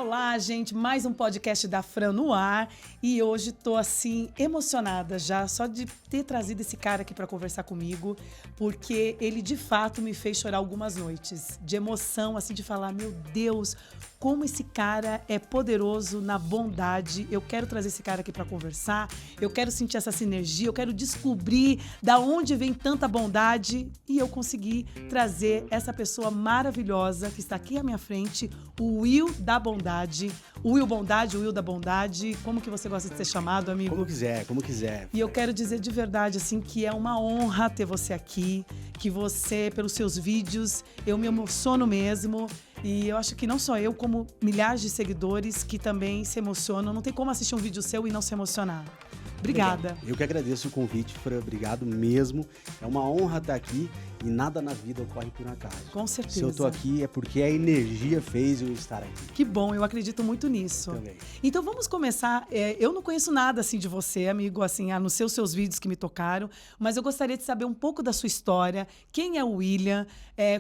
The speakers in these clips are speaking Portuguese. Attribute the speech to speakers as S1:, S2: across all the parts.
S1: Olá, gente, mais um podcast da Fran no ar e hoje tô assim emocionada já só de ter trazido esse cara aqui para conversar comigo, porque ele de fato me fez chorar algumas noites de emoção, assim, de falar, meu Deus, como esse cara é poderoso na bondade. Eu quero trazer esse cara aqui para conversar, eu quero sentir essa sinergia, eu quero descobrir da onde vem tanta bondade e eu consegui trazer essa pessoa maravilhosa que está aqui à minha frente, o Will da Bondade. O Will Bondade, o Will da Bondade, como que você gosta de ser chamado, amigo?
S2: Como quiser.
S1: E eu quero dizer de verdade, assim, que é uma honra ter você aqui, que você, pelos seus vídeos, eu me emociono mesmo. E eu acho que não só eu, como milhares de seguidores que também se emocionam. Não tem como assistir um vídeo seu e não se emocionar. Obrigada.
S2: Legal. Eu que agradeço o convite, Fran. Obrigado mesmo. É uma honra estar aqui e nada na vida ocorre por acaso.
S1: Com certeza.
S2: Se eu tô aqui é porque a energia fez eu estar aqui.
S1: Que bom, eu acredito muito nisso.
S2: Também.
S1: Então vamos começar. Eu não conheço nada assim de você, amigo, assim, a não ser os seus vídeos que me tocaram, mas eu gostaria de saber um pouco da sua história. Quem é o William?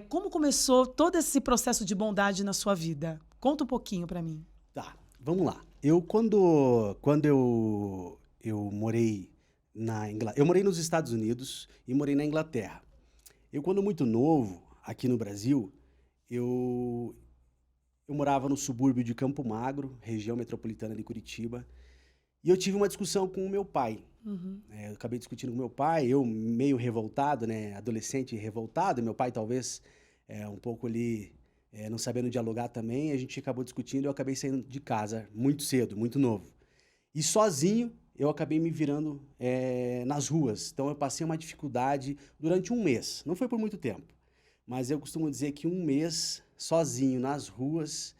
S1: Como começou todo esse processo de bondade na sua vida? Conta um pouquinho pra mim.
S2: Tá, vamos lá. Eu morei na Inglaterra. Eu morei nos Estados Unidos e morei na Inglaterra. Eu, quando muito novo, aqui no Brasil, eu morava no subúrbio de Campo Magro, região metropolitana de Curitiba, e eu tive uma discussão com o meu pai. Eu acabei discutindo com meu pai, eu meio revoltado, né, adolescente revoltado, meu pai talvez um pouco ali não sabendo dialogar também, a gente acabou discutindo e eu acabei saindo de casa muito cedo, muito novo. E sozinho eu acabei me virando nas ruas. Então eu passei uma dificuldade durante um mês. Não foi por muito tempo, mas eu costumo dizer que um mês sozinho nas ruas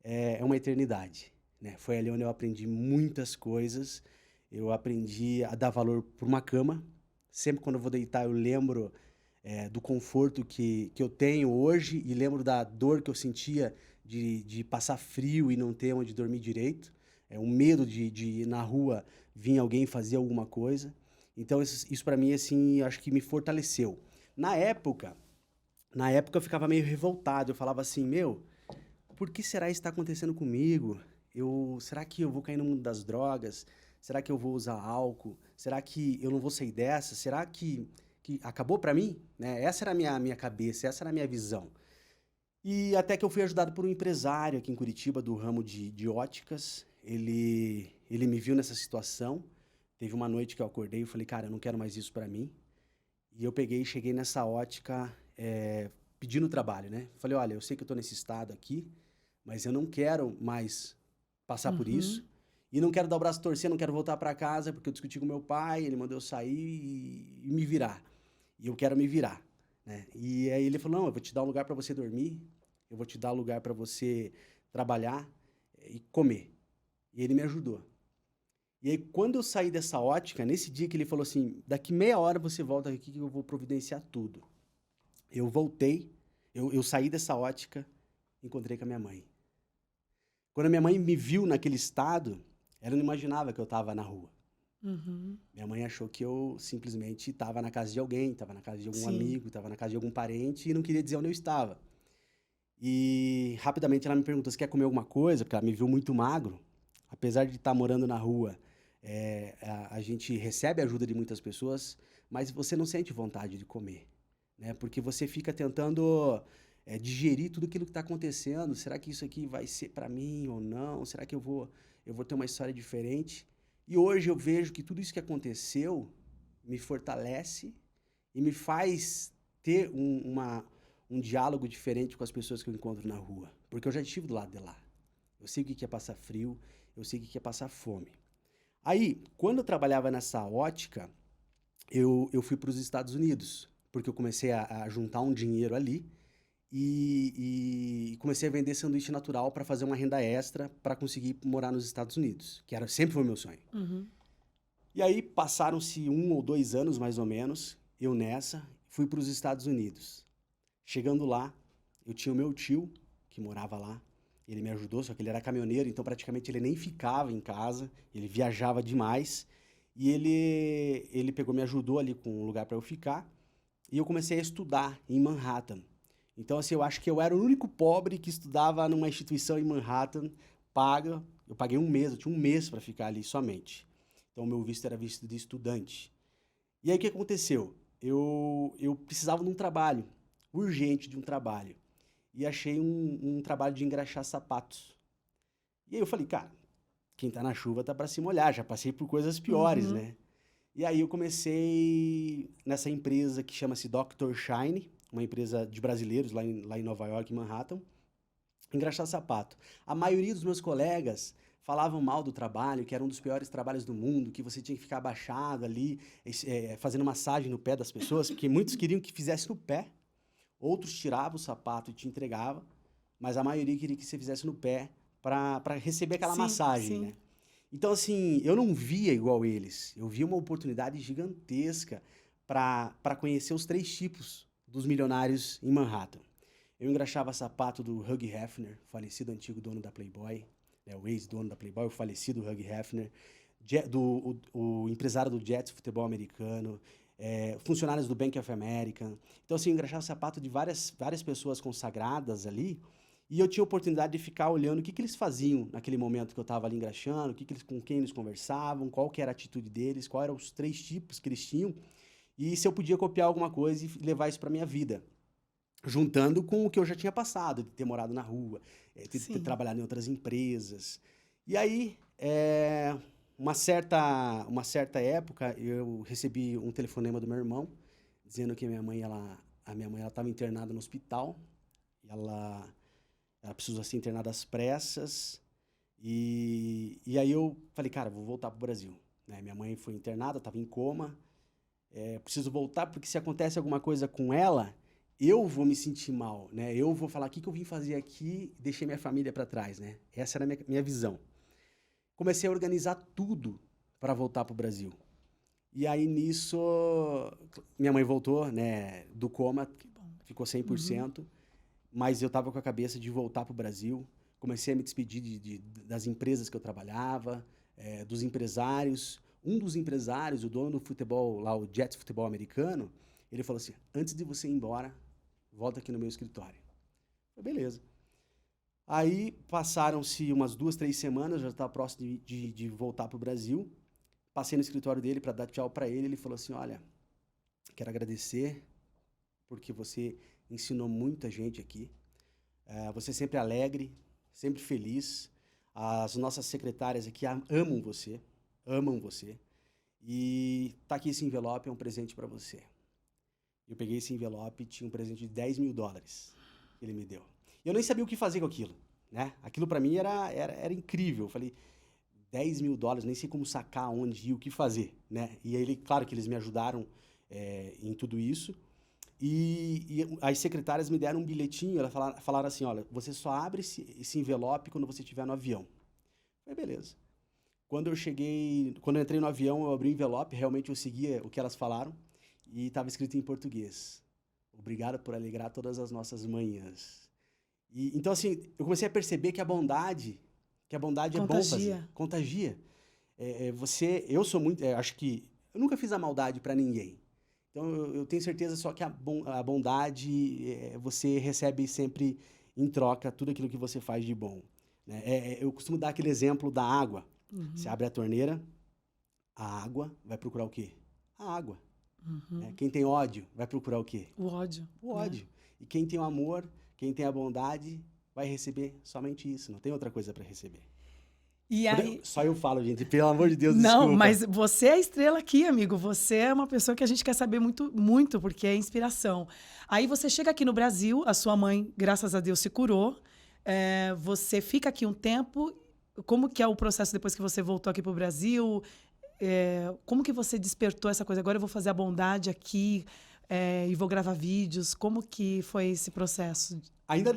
S2: é uma eternidade, né? Foi ali onde eu aprendi muitas coisas. Eu aprendi a dar valor por uma cama. Sempre quando eu vou deitar eu lembro do conforto que eu tenho hoje e lembro da dor que eu sentia de passar frio e não ter onde dormir direito. O medo de ir na rua, vir alguém fazer alguma coisa. Então, isso para mim, assim, acho que me fortaleceu. Na época eu ficava meio revoltado. Eu falava assim, por que será isso está acontecendo comigo? Será que eu vou cair no mundo das drogas? Será que eu vou usar álcool? Será que eu não vou sair dessa? Será que acabou para mim? Né? Essa era a minha cabeça, essa era a minha visão. E até que eu fui ajudado por um empresário aqui em Curitiba, do ramo de óticas. Ele me viu nessa situação. Teve uma noite que eu acordei e falei, cara, eu não quero mais isso pra mim. E eu peguei e cheguei nessa ótica pedindo trabalho, né? Falei, olha, eu sei que eu tô nesse estado aqui, mas eu não quero mais passar por isso. E não quero dar o braço a torcer, não quero voltar pra casa, porque eu discuti com meu pai, ele mandou eu sair e me virar. E eu quero me virar, né? E aí ele falou, não, eu vou te dar um lugar pra você dormir, eu vou te dar um lugar pra você trabalhar e comer. E ele me ajudou. E aí, quando eu saí dessa ótica, nesse dia que ele falou assim, daqui meia hora você volta aqui que eu vou providenciar tudo. Eu voltei, eu saí dessa ótica, encontrei com a minha mãe. Quando a minha mãe me viu naquele estado, ela não imaginava que eu estava na rua. Minha mãe achou que eu simplesmente estava na casa de alguém, estava na casa de algum amigo, estava na casa de algum parente e não queria dizer onde eu estava. E rapidamente ela me perguntou, você quer comer alguma coisa? Porque ela me viu muito magro. Apesar de estar morando na rua, a gente recebe a ajuda de muitas pessoas, mas você não sente vontade de comer, né? Porque você fica tentando digerir tudo aquilo que está acontecendo. Será que isso aqui vai ser para mim ou não? Será que eu vou ter uma história diferente? E hoje eu vejo que tudo isso que aconteceu me fortalece e me faz ter um diálogo diferente com as pessoas que eu encontro na rua. Porque eu já estive do lado de lá. Eu sei o que é passar frio, eu sei o que é passar fome. Aí, quando eu trabalhava nessa ótica, eu fui para os Estados Unidos, porque eu comecei a juntar um dinheiro ali e comecei a vender sanduíche natural para fazer uma renda extra para conseguir morar nos Estados Unidos, que sempre foi o meu sonho. E aí, passaram-se 1 ou 2 anos, mais ou menos, eu fui para os Estados Unidos. Chegando lá, eu tinha o meu tio, que morava lá. Ele me ajudou, só que ele era caminhoneiro, então praticamente ele nem ficava em casa, ele viajava demais. E ele pegou, me ajudou ali com um lugar para eu ficar. E eu comecei a estudar em Manhattan. Então, assim, eu acho que eu era o único pobre que estudava numa instituição em Manhattan paga. Eu paguei um mês, eu tinha um mês para ficar ali somente. Então, o meu visto era visto de estudante. E aí, o que aconteceu? Eu precisava de um trabalho, urgente de um trabalho. E achei um trabalho de engraxar sapatos. E aí eu falei, cara, quem tá na chuva tá para se molhar, já passei por coisas piores,
S1: Uhum.
S2: né? E aí eu comecei nessa empresa que chama-se Dr. Shine, uma empresa de brasileiros lá em Nova York, em Manhattan, engraxar sapato. A maioria dos meus colegas falavam mal do trabalho, que era um dos piores trabalhos do mundo, que você tinha que ficar abaixado ali, fazendo massagem no pé das pessoas, porque muitos queriam que fizesse no pé, outros tiravam o sapato e te entregavam, mas a maioria queria que você fizesse no pé para receber aquela
S1: Sim,
S2: massagem,
S1: sim.
S2: né? Então, assim, eu não via igual eles. Eu via uma oportunidade gigantesca para conhecer os três tipos dos milionários em Manhattan. Eu engraxava sapato do Hugh Hefner, falecido antigo dono da Playboy, né, o ex-dono da Playboy, o falecido Hugh Hefner, o empresário do Jets Futebol Americano, funcionários do Bank of America. Então, assim, eu engraxava sapato de várias pessoas consagradas ali, e eu tinha a oportunidade de ficar olhando o que eles faziam naquele momento que eu estava ali engraxando, com quem eles conversavam, qual que era a atitude deles, quais eram os três tipos que eles tinham, e se eu podia copiar alguma coisa e levar isso para minha vida. Juntando com o que eu já tinha passado, de ter morado na rua, ter
S1: Sim.
S2: trabalhado em outras empresas. E aí, uma certa época, eu recebi um telefonema do meu irmão, dizendo que a minha mãe estava internada no hospital, e ela precisou ser internada às pressas, e aí eu falei, cara, vou voltar pro Brasil. Né? Minha mãe foi internada, estava em coma, preciso voltar porque se acontece alguma coisa com ela, eu vou me sentir mal, né? Eu vou falar, o que que eu vim fazer aqui, deixei minha família para trás, né? Essa era a minha visão. Comecei a organizar tudo para voltar pro Brasil. E aí nisso, minha mãe voltou, né, do coma,
S1: Que bom.
S2: ficou
S1: Uhum.
S2: 100%, mas eu tava com a cabeça de voltar pro Brasil. Comecei a me despedir das empresas que eu trabalhava, dos empresários. Um dos empresários, o dono do futebol, lá o Jets Futebol Americano, ele falou assim, antes de você ir embora, volta aqui no meu escritório. Eu falei, beleza. Aí passaram-se umas 2, 3 semanas, eu já estava próximo de voltar para o Brasil. Passei no escritório dele para dar tchau para ele. Ele falou assim: olha, quero agradecer porque você ensinou muita gente aqui. Você é sempre alegre, sempre feliz. As nossas secretárias aqui amam você, amam você. E tá aqui esse envelope, é um presente para você. Eu peguei esse envelope e tinha um presente de US$ 10.000 que ele me deu. E eu nem sabia o que fazer com aquilo, né? Aquilo para mim era incrível. Eu falei, US$ 10.000, nem sei como sacar, onde ir, o que fazer, né? E aí, claro que eles me ajudaram em tudo isso. E as secretárias me deram um bilhetinho, elas falaram assim, olha, você só abre esse envelope quando você estiver no avião. Eu falei, beleza. Quando eu entrei no avião, eu abri o envelope, realmente eu seguia o que elas falaram, e estava escrito em português. Obrigado por alegrar todas as nossas manhãs. Então, assim, eu comecei a perceber que a bondade é bom fazer,
S1: Contagia.
S2: contagia. Eu sou muito, acho que eu nunca fiz a maldade para ninguém. Então, eu tenho certeza só que a bondade, você recebe sempre em troca tudo aquilo que você faz de bom. Né? Eu costumo dar aquele exemplo da água. Você
S1: Uhum.
S2: abre a torneira, a água vai procurar o quê? A água. Né?
S1: Uhum.
S2: Quem tem ódio vai procurar o quê?
S1: O ódio,
S2: O
S1: né?
S2: ódio. E quem tem o amor, quem tem a bondade, vai receber somente isso. Não tem outra coisa para receber.
S1: E aí,
S2: Só eu falo, gente. Pelo amor de Deus,
S1: não,
S2: desculpa.
S1: mas você é a estrela aqui, amigo. Você é uma pessoa que a gente quer saber muito, muito, porque é inspiração. Aí você chega aqui no Brasil, a sua mãe, graças a Deus, se curou. Você fica aqui um tempo. Como que é o processo depois que você voltou aqui para o Brasil? Como que você despertou essa coisa? Agora eu vou fazer a bondade aqui, e vou gravar vídeos. Como que foi esse processo?
S2: Ainda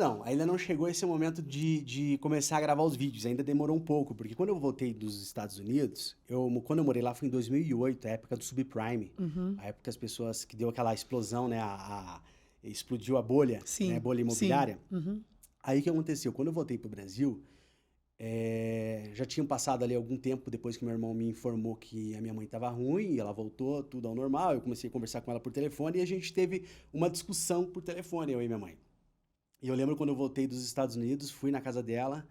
S2: não chegou esse momento de começar a gravar os vídeos, ainda demorou um pouco, porque quando eu voltei dos Estados Unidos, quando eu morei lá foi em 2008, a época do subprime,
S1: Uhum.
S2: a época que as pessoas, que deu aquela explosão, né, explodiu a bolha, né,
S1: Sim,
S2: bolha
S1: sim.
S2: imobiliária.
S1: Uhum.
S2: Aí o que aconteceu? Quando eu voltei pro Brasil, já tinham passado ali algum tempo depois que meu irmão me informou que a minha mãe estava ruim, e ela voltou tudo ao normal, eu comecei a conversar com ela por telefone e a gente teve uma discussão por telefone, eu e minha mãe. E eu lembro quando eu voltei dos Estados Unidos, fui na casa dela,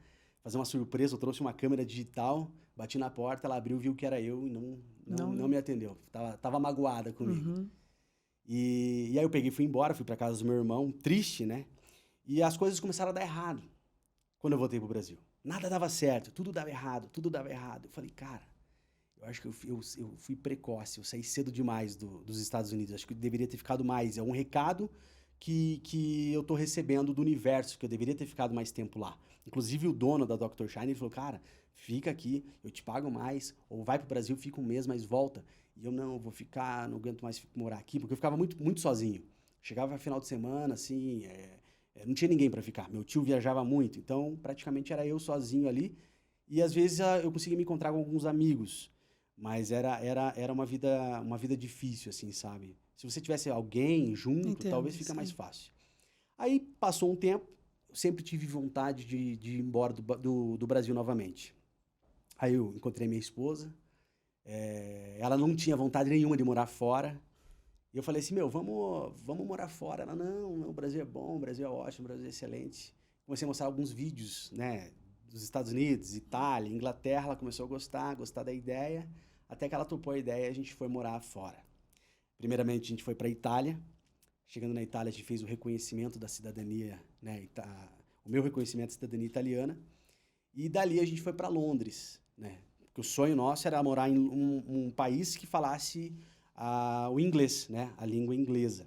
S2: fazer uma surpresa, eu trouxe uma câmera digital, bati na porta, ela abriu, viu que era eu e não me atendeu. Tava magoada comigo.
S1: Uhum.
S2: E aí eu peguei e fui embora, fui pra casa do meu irmão, triste, né? E as coisas começaram a dar errado quando eu voltei pro Brasil. Nada dava certo, tudo dava errado, tudo dava errado. Eu falei, cara, eu acho que eu fui precoce, eu saí cedo demais dos Estados Unidos. Acho que eu deveria ter ficado mais. É um recado que eu tô recebendo do universo, que eu deveria ter ficado mais tempo lá. Inclusive o dono da Dr. Shine, ele falou, cara, fica aqui, eu te pago mais, ou vai pro Brasil, fica um mês, mas volta. E eu, não, vou ficar, não aguento mais morar aqui, porque eu ficava muito, muito sozinho. Chegava final de semana, assim, não tinha ninguém para ficar. Meu tio viajava muito, então praticamente era eu sozinho ali. E às vezes eu conseguia me encontrar com alguns amigos, mas era uma vida difícil, assim, sabe? Se você tivesse alguém junto,
S1: Entendo,
S2: talvez fica mais
S1: sim.
S2: fácil. Aí passou um tempo, eu sempre tive vontade de ir embora do Brasil novamente. Aí eu encontrei minha esposa, ela não tinha vontade nenhuma de morar fora. E eu falei assim, meu, vamos morar fora. Ela, não, o Brasil é bom, o Brasil é ótimo, o Brasil é excelente. Comecei a mostrar alguns vídeos, né, dos Estados Unidos, Itália, Inglaterra. Ela começou a gostar da ideia, até que ela topou a ideia e a gente foi morar fora. Primeiramente, a gente foi para a Itália. Chegando na Itália, a gente fez o reconhecimento da cidadania, né, o meu reconhecimento da cidadania italiana. E dali a gente foi para Londres, né? Porque o sonho nosso era morar em um país que falasse o inglês, né? A língua inglesa.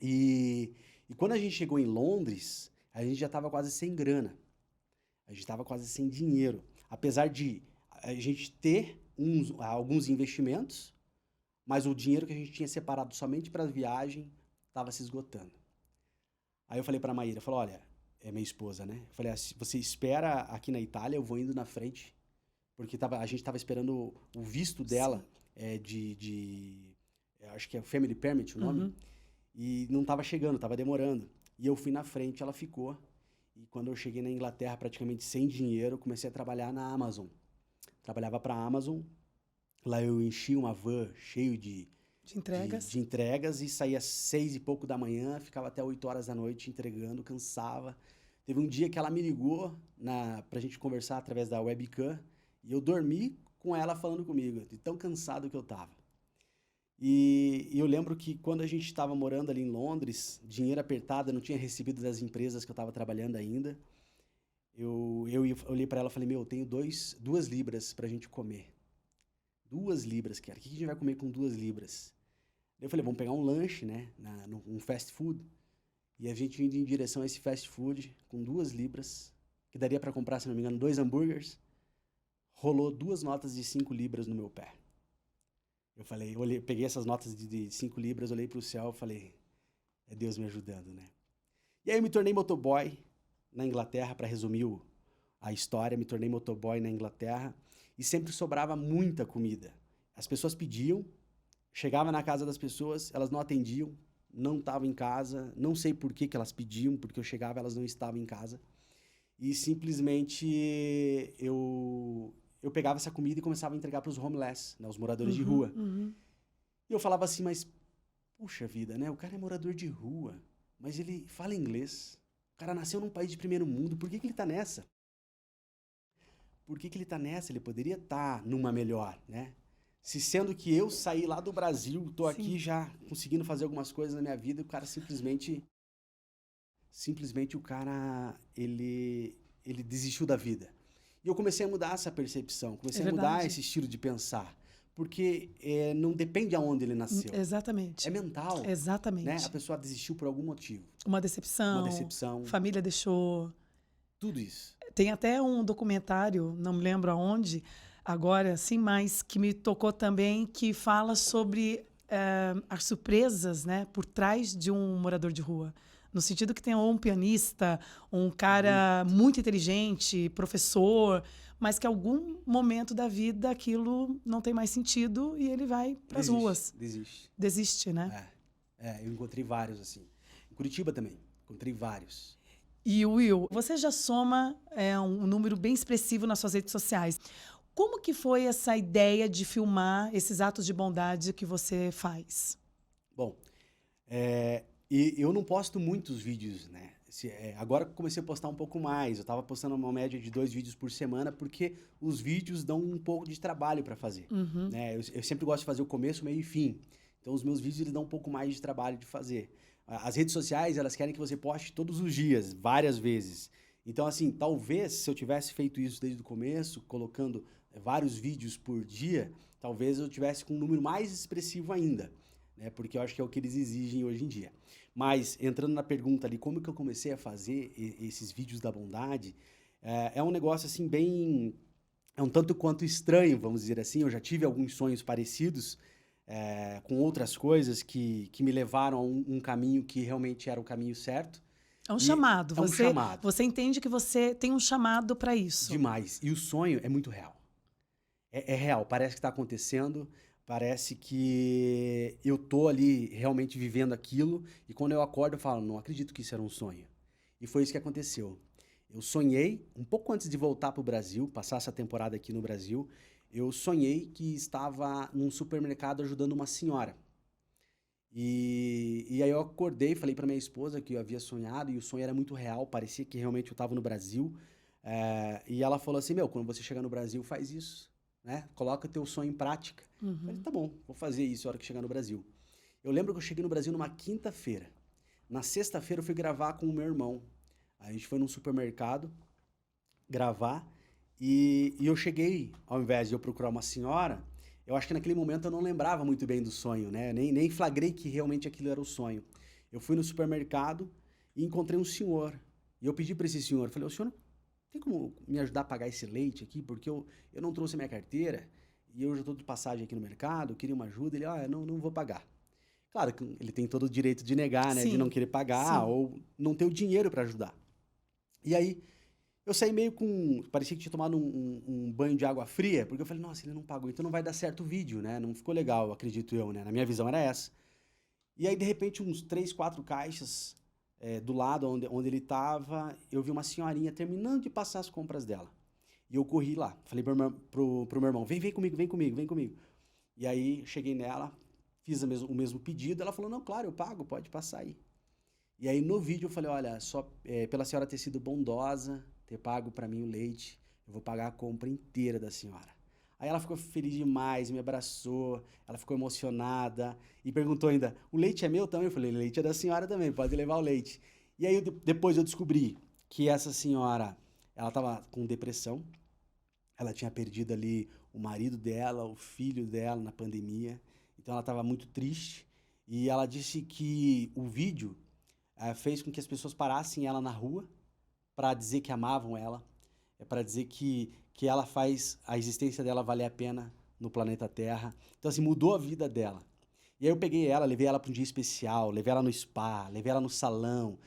S2: E quando a gente chegou em Londres, a gente já estava quase sem grana. A gente estava quase sem dinheiro. Apesar de a gente ter alguns investimentos, mas o dinheiro que a gente tinha separado somente para a viagem estava se esgotando. Aí eu falei para a Maíra, olha, é minha esposa, né? Eu falei, você espera aqui na Itália, eu vou indo na frente, porque a gente estava esperando o visto dela, acho que é Family Permit o nome, e não estava chegando, estava demorando. E eu fui na frente, ela ficou. E quando eu cheguei na Inglaterra, praticamente sem dinheiro, comecei a trabalhar na Amazon. Trabalhava para a Amazon, lá eu enchi uma van cheio de entregas e saía às 6 e pouco da manhã, ficava até 8 horas da noite entregando, cansava. Teve um dia que ela me ligou pra gente conversar através da webcam e eu dormi com ela falando comigo, de tão cansado que eu tava. E eu lembro que quando a gente estava morando ali em Londres, dinheiro apertado, eu não tinha recebido das empresas que eu estava trabalhando ainda. Eu olhei para ela e falei, meu, eu tenho 2 libras pra gente comer. 2 libras, cara. O que a gente vai comer com 2 libras? Eu falei, vamos pegar um lanche, né? Um fast food. E a gente indo em direção a esse fast food com 2 libras, que daria para comprar, se não me engano, 2 hambúrgueres. Rolou 2 notas de 5 libras no meu pé. Eu falei, peguei essas notas de 5 libras, olhei pro céu e falei, é Deus me ajudando, né? E aí eu me tornei motoboy na Inglaterra, para resumir a história, me tornei motoboy na Inglaterra e sempre sobrava muita comida. As pessoas pediam, chegava na casa das pessoas, elas não atendiam, não estavam em casa, não sei por que elas pediam, porque eu chegava elas não estavam em casa. E simplesmente eu pegava essa comida e começava a entregar para os homeless, né, os moradores de rua. E eu falava assim, mas puxa vida, né? O cara é morador de rua, mas ele fala inglês. O cara nasceu num país de primeiro mundo, por que ele tá nessa? Por que ele tá nessa? Ele poderia estar numa melhor, né? Se sendo que eu saí lá do Brasil, tô aqui já conseguindo fazer algumas coisas na minha vida, o cara simplesmente o cara, ele desistiu da vida. E eu comecei a mudar essa percepção, comecei a mudar esse estilo de pensar. Porque não depende aonde ele nasceu.
S1: Exatamente.
S2: É mental.
S1: Exatamente.
S2: Né? A pessoa desistiu por algum motivo.
S1: Uma decepção. Família deixou.
S2: Tudo isso.
S1: Tem até um documentário, não me lembro aonde, agora, sim, mas que me tocou também, que fala sobre as surpresas, né, por trás de um morador de rua. No sentido que tem um pianista, um cara muito inteligente, professor, mas que em algum momento da vida aquilo não tem mais sentido e ele vai para as ruas. Desiste, né?
S2: Eu encontrei vários, assim. Em Curitiba também, encontrei vários.
S1: E Will, você já soma um número bem expressivo nas suas redes sociais. Como que foi essa ideia de filmar esses atos de bondade que você faz?
S2: Bom, e eu não posto muitos vídeos, né? Agora que eu comecei a postar um pouco mais, eu tava postando uma média de 2 vídeos por semana, porque os vídeos dão um pouco de trabalho para fazer, né? Eu sempre gosto de fazer o começo, meio e fim. Então, os meus vídeos, eles dão um pouco mais de trabalho de fazer. As redes sociais, elas querem que você poste todos os dias, várias vezes. Então, assim, talvez, se eu tivesse feito isso desde o começo, colocando vários vídeos por dia, talvez eu tivesse com um número mais expressivo ainda, né? Porque eu acho que é o que eles exigem hoje em dia. Mas, entrando na pergunta ali, como que eu comecei a fazer esses vídeos da bondade, é um negócio, assim, bem... É um tanto quanto estranho, vamos dizer assim. Eu já tive alguns sonhos parecidos, com outras coisas que me levaram a um caminho que realmente era o caminho certo.
S1: É um chamado.
S2: É um chamado.
S1: Você entende que você tem um chamado para isso.
S2: Demais. E o sonho é muito real. É real. Parece que está acontecendo. Parece que eu tô ali realmente vivendo aquilo. E quando eu acordo, eu falo, não acredito que isso era um sonho. E foi isso que aconteceu. Eu sonhei, um pouco antes de voltar para o Brasil, passar essa temporada aqui no Brasil, eu sonhei que estava num supermercado ajudando uma senhora. E aí eu acordei, falei para minha esposa que eu havia sonhado e o sonho era muito real, parecia que realmente eu estava no Brasil. E ela falou assim, quando você chegar no Brasil, faz isso, né? Coloca teu sonho em prática. Eu falei, tá bom, vou fazer isso na hora que chegar no Brasil. Eu lembro que eu cheguei no Brasil numa quinta-feira. Na sexta-feira eu fui gravar com o meu irmão. A gente foi num supermercado gravar e eu cheguei, ao invés de eu procurar uma senhora, eu acho que naquele momento eu não lembrava muito bem do sonho, né? Nem flagrei que realmente aquilo era o sonho. Eu fui no supermercado e encontrei um senhor. E eu pedi para esse senhor, falei, o senhor tem como me ajudar a pagar esse leite aqui? Porque eu não trouxe a minha carteira e eu já estou de passagem aqui no mercado, queria uma ajuda. Ele, não vou pagar. Claro que ele tem todo o direito de negar, né?
S1: Sim,
S2: de não querer pagar ou não ter o dinheiro para ajudar. E aí, eu saí meio com... Parecia que tinha tomado um banho de água fria, porque eu falei, nossa, ele não pagou, então não vai dar certo o vídeo, né? Não ficou legal, acredito eu, né? Na minha visão era essa. E aí, de repente, uns 3, 4 caixas do lado onde ele tava, eu vi uma senhorinha terminando de passar as compras dela. E eu corri lá. Falei pro meu irmão, vem comigo, vem comigo, vem comigo. E aí, cheguei nela, fiz o mesmo pedido, ela falou, não, claro, eu pago, pode passar aí. E aí, no vídeo, eu falei, olha, só pela senhora ter sido bondosa, ter pago para mim o leite, eu vou pagar a compra inteira da senhora. Aí ela ficou feliz demais, me abraçou, ela ficou emocionada e perguntou ainda, o leite é meu também? Eu falei, o leite é da senhora também, pode levar o leite. E aí depois eu descobri que essa senhora, ela estava com depressão, ela tinha perdido ali o marido dela, o filho dela na pandemia, então ela estava muito triste e ela disse que o vídeo fez com que as pessoas parassem ela na rua para dizer que amavam ela, para dizer que ela faz a existência dela valer a pena no planeta Terra. Então, assim, mudou a vida dela. E aí eu peguei ela, levei ela para um dia especial, levei ela no spa, levei ela no salão.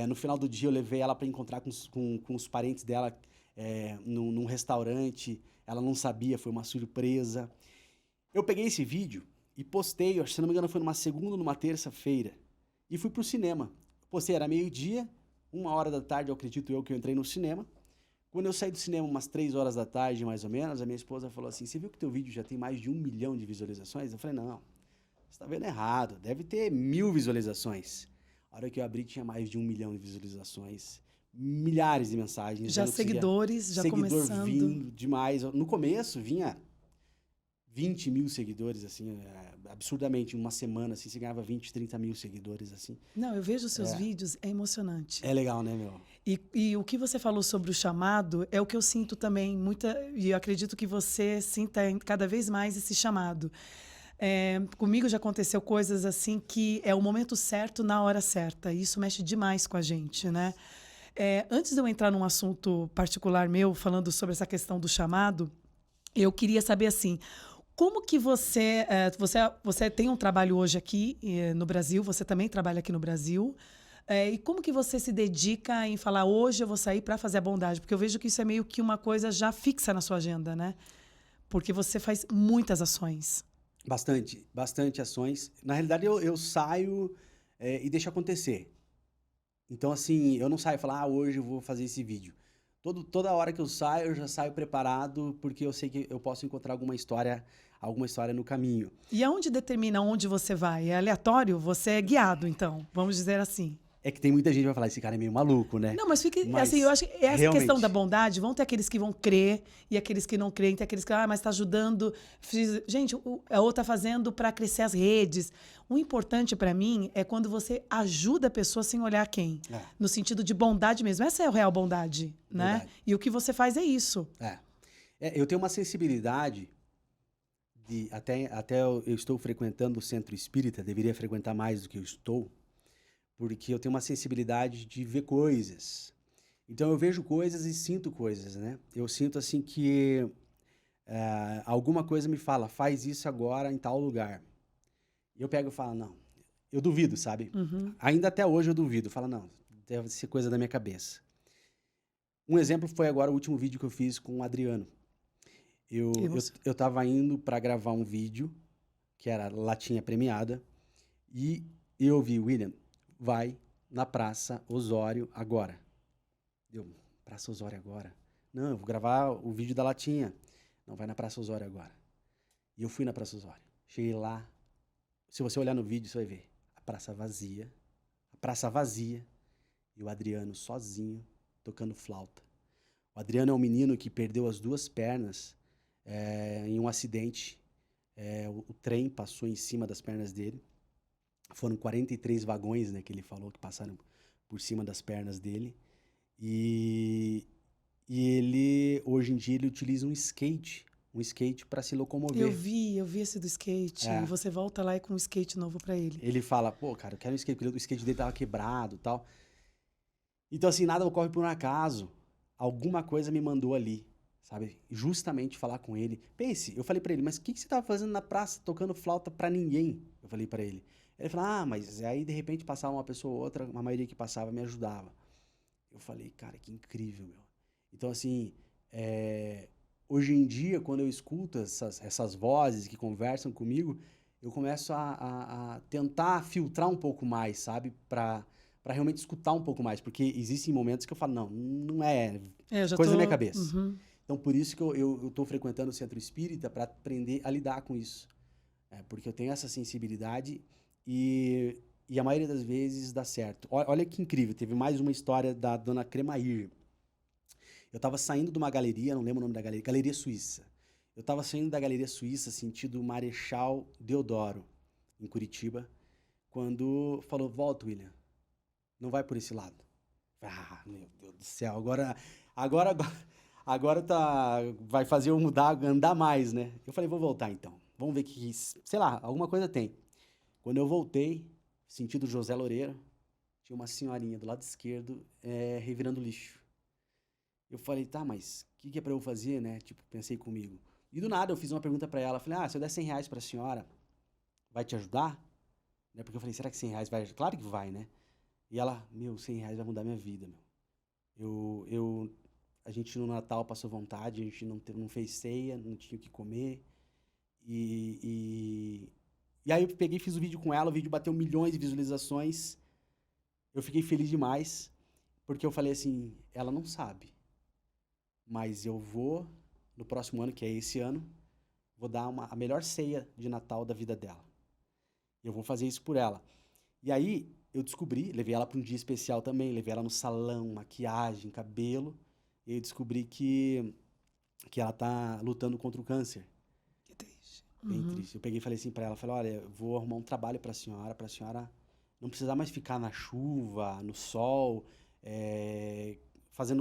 S2: No final do dia eu levei ela para encontrar com os parentes dela num restaurante. Ela não sabia, foi uma surpresa. Eu peguei esse vídeo e postei, se não me engano foi numa segunda ou numa terça-feira, e fui pro cinema. Postei, era meio-dia, 1h da tarde, eu acredito eu que eu entrei no cinema. Quando eu saí do cinema, umas 3 horas da tarde, mais ou menos, a minha esposa falou assim, você viu que teu vídeo já tem mais de 1 milhão de visualizações? Eu falei, não, você tá vendo errado, deve ter 1000 visualizações. A hora que eu abri, tinha mais de 1 milhão de visualizações, milhares de mensagens.
S1: Já seguidores, já começando.
S2: Seguidor vindo demais. No começo, vinha 20 mil seguidores, assim, absurdamente, em uma semana, assim, você ganhava 20, 30 mil seguidores, assim.
S1: Não, eu vejo os seus vídeos, é emocionante.
S2: É legal, né, meu?
S1: E o que você falou sobre o chamado é o que eu sinto também, e eu acredito que você sinta cada vez mais esse chamado. Comigo já aconteceu coisas assim que é o momento certo na hora certa, e isso mexe demais com a gente, né? Antes de eu entrar num assunto particular meu, falando sobre essa questão do chamado, eu queria saber assim, como que você tem um trabalho hoje aqui no Brasil, você também trabalha aqui no Brasil, e como que você se dedica em falar, hoje eu vou sair para fazer a bondade? Porque eu vejo que isso é meio que uma coisa já fixa na sua agenda, né? Porque você faz muitas ações.
S2: Bastante ações. Na realidade, eu saio e deixo acontecer. Então, assim, eu não saio e falo, hoje eu vou fazer esse vídeo. Toda hora que eu já saio preparado, porque eu sei que eu posso encontrar alguma história no caminho.
S1: E aonde determina onde você vai? É aleatório? Você é guiado, então, vamos dizer assim.
S2: É que tem muita gente que vai falar, esse cara é meio maluco, né?
S1: Não, mas fique,
S2: Mas,
S1: assim, eu acho que essa
S2: realmente,
S1: questão da bondade, vão ter aqueles que vão crer e aqueles que não creem, tem aqueles que, mas está ajudando. Gente, a outra tá fazendo para crescer as redes. O importante para mim é quando você ajuda a pessoa sem olhar quem. No sentido de bondade mesmo. Essa é a real bondade, né?
S2: Verdade.
S1: E o que você faz é isso.
S2: Eu tenho uma sensibilidade até eu estou frequentando o centro espírita, deveria frequentar mais do que eu estou, porque eu tenho uma sensibilidade de ver coisas. Então eu vejo coisas e sinto coisas, né? Eu sinto assim que alguma coisa me fala, faz isso agora em tal lugar. E eu pego e falo, não. Eu duvido, sabe? Ainda até hoje eu duvido. Eu falo, não, deve ser coisa da minha cabeça. Um exemplo foi agora o último vídeo que eu fiz com o Adriano. Eu tava indo para gravar um vídeo, que era latinha premiada, e eu ouvi, William, vai na Praça Osório agora. Praça Osório agora? Não, eu vou gravar o vídeo da latinha. Não, vai na Praça Osório agora. E eu fui na Praça Osório. Cheguei lá. Se você olhar no vídeo, você vai ver a praça vazia, e o Adriano sozinho, tocando flauta. O Adriano é um menino que perdeu as 2 pernas em um acidente. O trem passou em cima das pernas dele. Foram 43 vagões, né, que ele falou, que passaram por cima das pernas dele. E ele, hoje em dia, ele utiliza um skate para se locomover.
S1: Eu vi esse do skate. E você volta lá e com um skate novo para ele.
S2: Ele fala, pô, cara, eu quero um skate, porque o skate dele tava quebrado e tal. Então, assim, nada ocorre por um acaso. Alguma coisa me mandou ali, sabe? Justamente falar com ele. Pense, eu falei pra ele, mas o que você tava fazendo na praça tocando flauta pra ninguém? Eu falei pra ele. Ele falou, mas aí de repente passava uma pessoa ou outra, a maioria que passava me ajudava. Eu falei, cara, que incrível, meu. Então, assim, hoje em dia, quando eu escuto essas vozes que conversam comigo, eu começo a tentar filtrar um pouco mais, sabe? Pra realmente escutar um pouco mais, porque existem momentos que eu falo, não é coisa da minha cabeça. Então, por isso que eu tô frequentando o centro espírita para aprender a lidar com isso. Porque eu tenho essa sensibilidade e a maioria das vezes dá certo. Olha que incrível, teve mais uma história da dona Cremair. Eu tava saindo de uma galeria, não lembro o nome da galeria, Galeria Suíça. Eu tava saindo da Galeria Suíça, sentido Marechal Deodoro, em Curitiba, quando falou, volta, William. Não vai por esse lado. Meu Deus do céu, agora vai fazer eu andar mais, né? Eu falei, vou voltar então. Vamos ver que, sei lá, alguma coisa tem. Quando eu voltei, sentido José Loureiro, tinha uma senhorinha do lado esquerdo revirando lixo. Eu falei, tá, mas o que é pra eu fazer, né? Tipo, pensei comigo. E do nada eu fiz uma pergunta pra ela. Falei, se eu der 100 reais pra senhora, vai te ajudar? Né? Porque eu falei, será que 100 reais vai? Claro que vai, né? E ela, 100 reais vai mudar minha vida, meu. A gente no Natal passou vontade, a gente não fez ceia, não tinha o que comer. E aí eu peguei e fiz o vídeo com ela, o vídeo bateu milhões de visualizações. Eu fiquei feliz demais, porque eu falei assim, ela não sabe, mas eu vou, no próximo ano, que é esse ano, vou dar a melhor ceia de Natal da vida dela. Eu vou fazer isso por ela. E aí eu descobri, levei ela para um dia especial também, levei ela no salão, maquiagem, cabelo, e eu descobri que ela tá lutando contra o câncer.
S1: Que triste.
S2: Bem triste. Eu peguei e falei assim para ela, olha, eu vou arrumar um trabalho para a senhora não precisar mais ficar na chuva, no sol,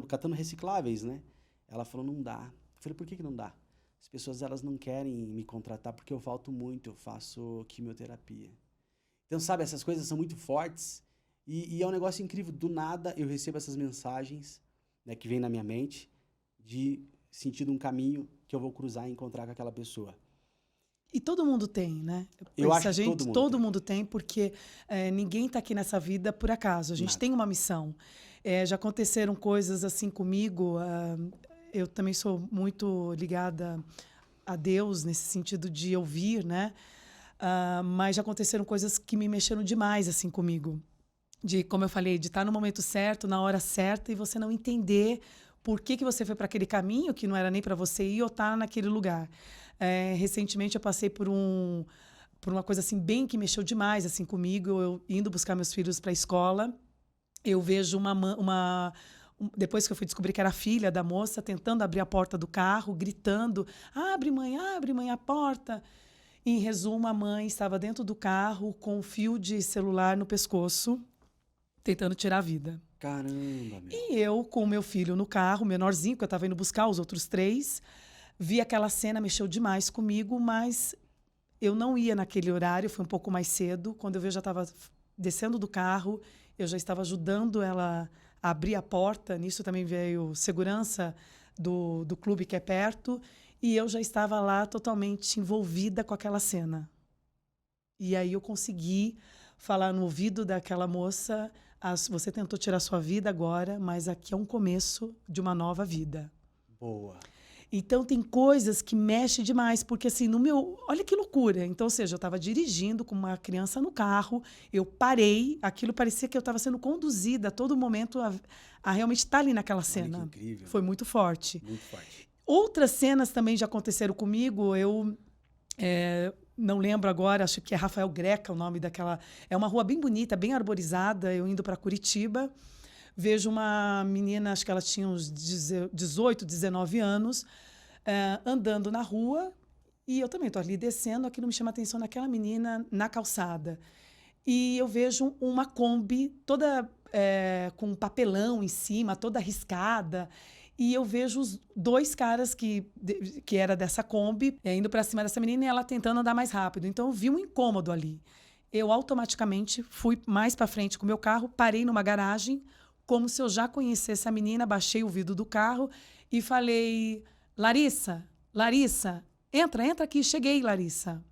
S2: catando recicláveis, né? Ela falou, não dá. Eu falei, por que não dá? As pessoas, elas não querem me contratar porque eu falto muito, eu faço quimioterapia. Então, sabe, essas coisas são muito fortes e é um negócio incrível. Do nada, eu recebo essas mensagens, né, que vem na minha mente de sentido um caminho que eu vou cruzar e encontrar com aquela pessoa.
S1: E todo mundo tem, né?
S2: Eu acho que
S1: todo mundo tem, porque ninguém está aqui nessa vida por acaso. A gente tem uma missão. Já aconteceram coisas assim comigo. Eu também sou muito ligada a Deus, nesse sentido de ouvir, né? Mas já aconteceram coisas que me mexeram demais assim comigo. Como eu falei, de estar no momento certo, na hora certa, e você não entender por que você foi para aquele caminho que não era nem para você ir ou estar naquele lugar. Recentemente eu passei por uma coisa assim bem que mexeu demais assim comigo, eu indo buscar meus filhos para a escola eu vejo depois que eu fui descobrir que era a filha da moça, tentando abrir a porta do carro, gritando, abre, mãe, a porta. Em resumo, a mãe estava dentro do carro com um fio de celular no pescoço, tentando tirar a vida.
S2: Caramba, meu.
S1: E eu, com o meu filho no carro, menorzinho, que eu estava indo buscar os outros 3, vi aquela cena, mexeu demais comigo, mas eu não ia naquele horário, foi um pouco mais cedo. Quando eu vi, eu já estava descendo do carro, eu já estava ajudando ela a abrir a porta. Nisso também veio segurança do clube que é perto, e eu já estava lá totalmente envolvida com aquela cena. E aí eu consegui falar no ouvido daquela moça, você tentou tirar sua vida agora, mas aqui é um começo de uma nova vida.
S2: Boa.
S1: Então, tem coisas que mexem demais, porque assim, olha que loucura. Então, ou seja, eu estava dirigindo com uma criança no carro, eu parei, aquilo parecia que eu estava sendo conduzida a todo momento a realmente estar ali naquela cena.
S2: Olha que incrível.
S1: Foi muito forte.
S2: Muito forte.
S1: Outras cenas também já aconteceram comigo, não lembro agora, acho que é Rafael Greca o nome daquela... É uma rua bem bonita, bem arborizada, eu indo para Curitiba. Vejo uma menina, acho que ela tinha uns 18, 19 anos, andando na rua, e eu também estou ali descendo, aquilo me chama a atenção naquela menina na calçada. E eu vejo uma Kombi toda com papelão em cima, toda riscada, e eu vejo os 2 caras que era dessa Kombi indo para cima dessa menina e ela tentando andar mais rápido. Então eu vi um incômodo ali. Eu automaticamente fui mais para frente com o meu carro, parei numa garagem, como se eu já conhecesse a menina, baixei o vidro do carro e falei, Larissa, entra aqui. Cheguei, Larissa.